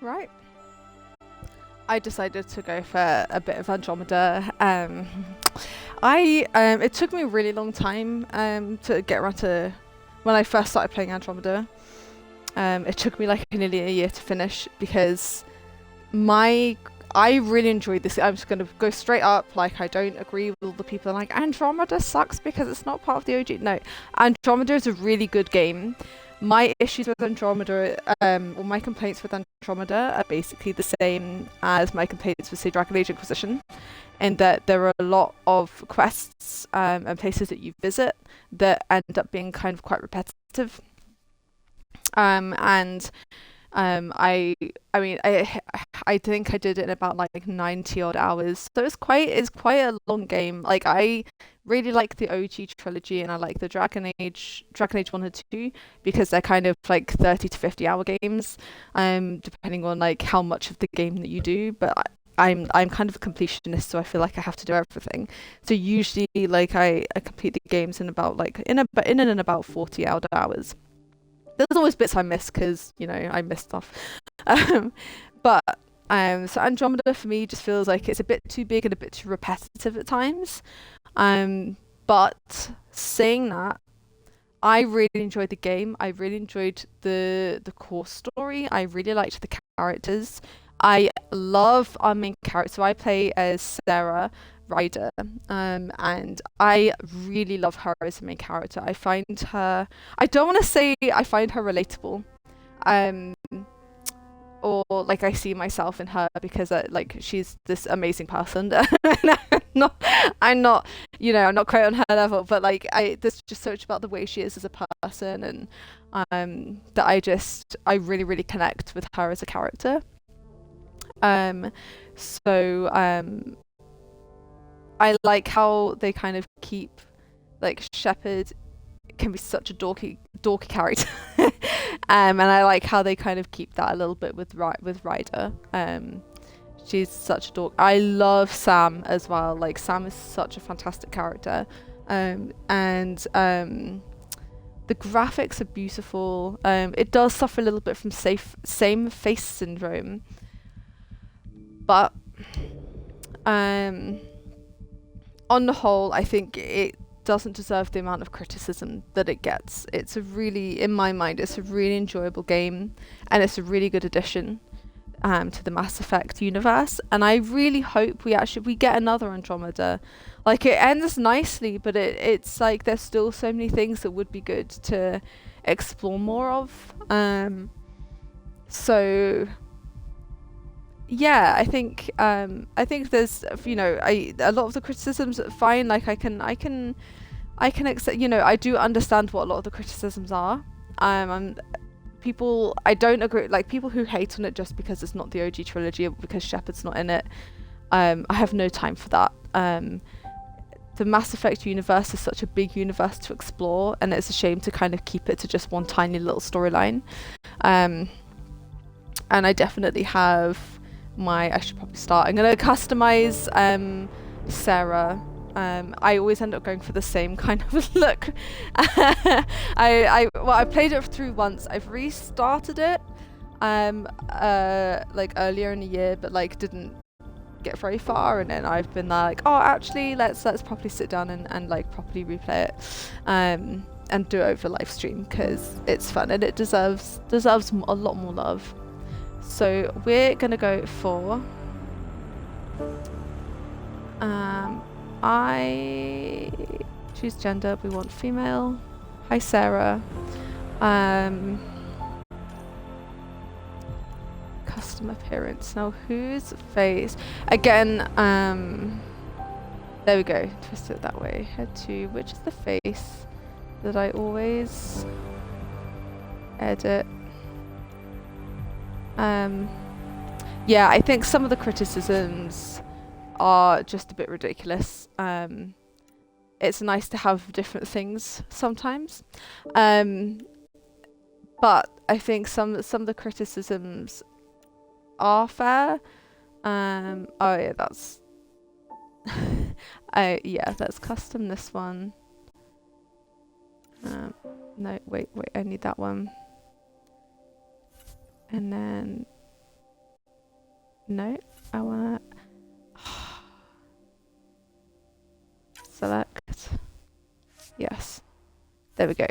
Right. I decided to go for a bit of Andromeda. I it took me a really long time to get around to when I first started playing Andromeda. It took me like nearly a year to finish because my I really enjoyed this. I'm just gonna go straight up. Like I don't agree with all the people like Andromeda sucks because it's not part of the OG. No, Andromeda is a really good game. My issues with Andromeda, or my complaints with Andromeda, are basically the same as my complaints with, say, Dragon Age Inquisition, in that there are a lot of quests and places that you visit that end up being kind of quite repetitive. And I I mean I think I did it in about like 90 odd hours. So it's quite a long game. Like I really like the OG trilogy and I like the Dragon Age 1 and 2 because they're kind of like 30 to 50 hour games depending on like how much of the game that you do, but I'm kind of a completionist, so I feel like I have to do everything. So usually like I complete the games in about like in and about 40 odd hours. There's always bits I miss because I miss stuff. Um, but so Andromeda for me just feels like it's a bit too big and a bit too repetitive at times. But saying that, I really enjoyed the game. I really enjoyed the core story. I really liked the characters. I love our main character. So I play as Sarah Ryder, and I really love her as a main character. I find her. I don't want to say I find her relatable, um, or like I see myself in her because like she's this amazing person. I'm not, I'm not, I'm not quite on her level, but like there's just so much about the way she is as a person, and that I really really connect with her as a character. Um, so I like how they kind of keep like Shepard can be such a dorky character, and I like how they kind of keep that a little bit with Ryder. She's such a dork. I love Sam as well. Like Sam is such a fantastic character, and the graphics are beautiful. It does suffer a little bit from same face syndrome, but um on the whole, I think it doesn't deserve the amount of criticism that it gets. It's a really, in my mind, it's a really enjoyable game, and it's a really good addition to the Mass Effect universe. And I really hope we get another Andromeda. Like it ends nicely, but it's like there's still so many things that would be good to explore more of. So yeah, I think there's a lot of the criticisms are fine. Like I can accept. I do understand what a lot of the criticisms are. People I don't agree. Like people who hate on it just because it's not the OG trilogy or because Shepard's not in it. I have no time for that. The Mass Effect universe is such a big universe to explore, and it's a shame to kind of keep it to just one tiny little storyline. And I definitely have I should probably start. I'm gonna customize Sarah. I always end up going for the same kind of look. I played it through once. I've restarted it like earlier in the year, but like didn't get very far, and then I've been like, oh, actually let's properly sit down and like properly replay it and do it over live stream because it's fun and it deserves a lot more love. So we're gonna go for I choose gender. We want female. Hi Sarah. Custom appearance. Now whose face? Again. There we go. Twist it that way. Head to which is the face that I always edit. Yeah, I think some of the criticisms are just a bit ridiculous. It's nice to have different things sometimes. But I think some of the criticisms are fair. Oh yeah, that's let's custom this one. No, wait, I need that one. And then No, I wanna select. Yes, there we go.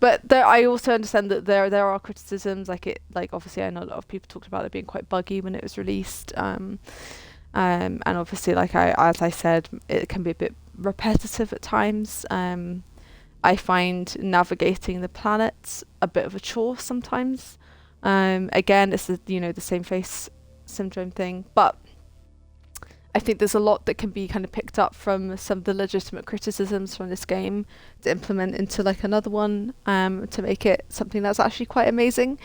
But there, I also understand that there are criticisms. Like obviously, I know a lot of people talked about it being quite buggy when it was released. And obviously, as I said, it can be a bit repetitive at times. I find navigating the planets a bit of a chore sometimes. Again, it's the same face syndrome thing, but I think there's a lot that can be kind of picked up from some of the legitimate criticisms from this game to implement into like another one, to make it something that's actually quite amazing.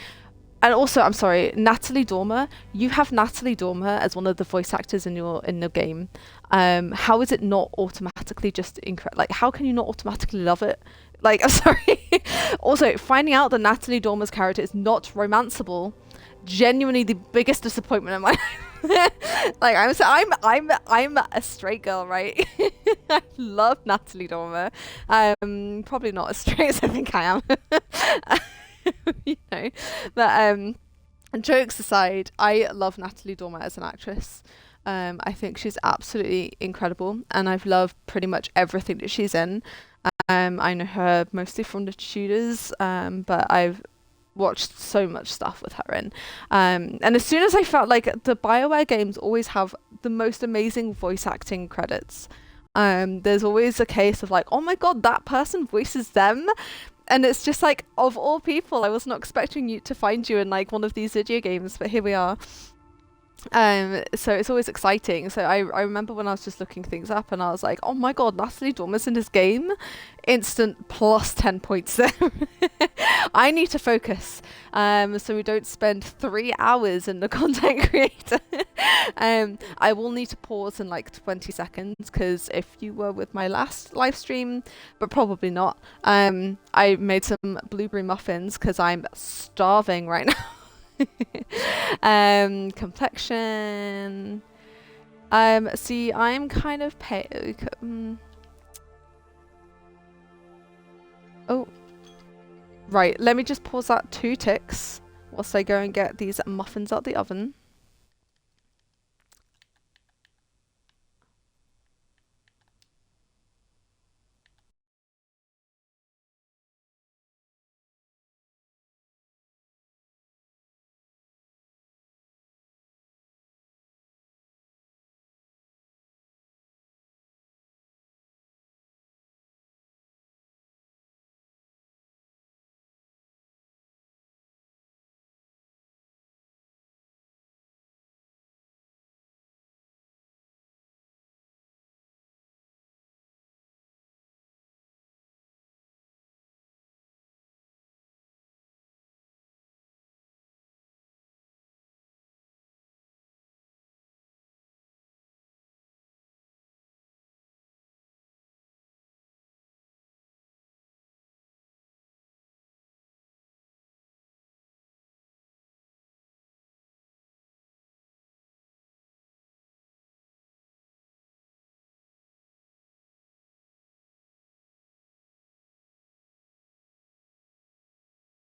And also, I'm sorry, Natalie Dormer. You have Natalie Dormer as one of the voice actors in the game. How is it not automatically just incredible? Like, how can you not automatically love it? Like, I'm sorry. Also, finding out that Natalie Dormer's character is not romanceable, genuinely the biggest disappointment in my life. Like, I'm a straight girl, right? I love Natalie Dormer. Probably not as straight as I think I am. you know, but jokes aside, I love Natalie Dormer as an actress. I think she's absolutely incredible, and I've loved pretty much everything that she's in. I know her mostly from the Tudors, but I've watched so much stuff with her in. And as soon as I felt like the BioWare games always have the most amazing voice acting credits. There's always a case of like, oh my god, that person voices them. And it's just like, of all people, I was not expecting you to find you in like one of these video games, but here we are. So it's always exciting. So I remember when I was just looking things up and I was like, oh my god, Natalie Dormer's in this game. Instant plus 10 points there. I need to focus, so we don't spend 3 hours in the content creator. I will need to pause in like 20 seconds because if you were with my last live stream, but probably not, I made some blueberry muffins because I'm starving right now. Complexion. See, I'm kind of oh, right. Let me just pause that 2 ticks whilst I go and get these muffins out the oven.